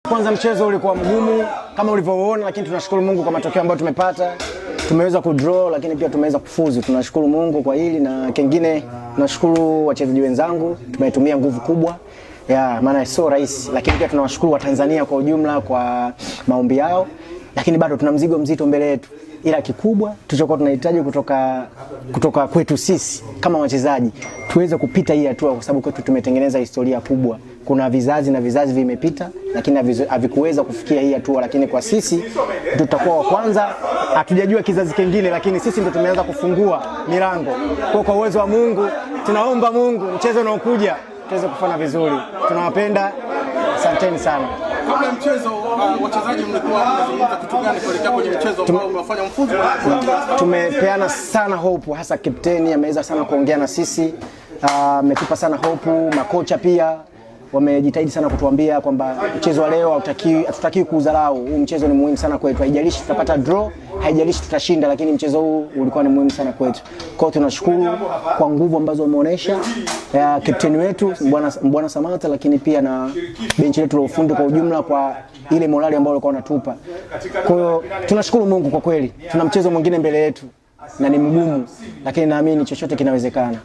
Kwanza mchezo ulikuwa mgumu kama ulivyoona, lakini tunashukuru Mungu kwa matokeo ambayo tumepata. Tumeweza kudraw lakini pia tumeweza kufuzu. Tunashukuru Mungu kwa hili, na kingine tunashukuru wachezaji wenzangu, tumetumia nguvu kubwa. Maana sio rahisi, lakini pia tunawashukuru wa Tanzania kwa ujumla kwa maombi yao, lakini bado tuna mzigo mzito mbele yetu. Ila kikubwa tulichokuwa tunahitaji kutoka kwetu sisi kama wachezaji tuweze kupita hii hatua, kwa sababu kwetu tumetengeneza historia kubwa. Kuna vizazi na vizazi vimepita, lakini havikuweza kufikia hii hatua, lakini kwa sisi tutakuwa wa kwanza. Hatujajua kizazi kingine, lakini sisi ndio tumeanza kufungua milango. Kwa uwezo wa Mungu tunaomba Mungu mchezo unaokuja tuweze kufanya vizuri. Tunawapenda. Asanteni sana. Kabla mchezo wachezaji mlikuwa mnazungumza kitu gani kuelekea kwenye mchezo ambao umefanya mfuzu? Tumepeana sana hope, hasa kapteni ameweza sana kuongea na sisi. Ametupa sana hope, makocha pia wamejitahidi sana kutuambia kwamba mchezo wa leo hatutaki kuudharau. Huu mchezo ni muhimu sana kwetu. Haijalishi tutapata draw, haijalishi tutashinda, lakini mchezo huu ulikuwa ni muhimu sana kwetu. Kwa hiyo tunashukuru kwa nguvu ambazo wameonyesha kapteni wetu Bwana Samata, lakini pia na benchi letu la ufundi kwa ujumla kwa ile morali ambayo walikuwa wanatupa. Kwa hiyo tunashukuru Mungu kwa kweli. Tuna mchezo mwingine mbele yetu na ni mgumu, lakini naamini chochote kinawezekana.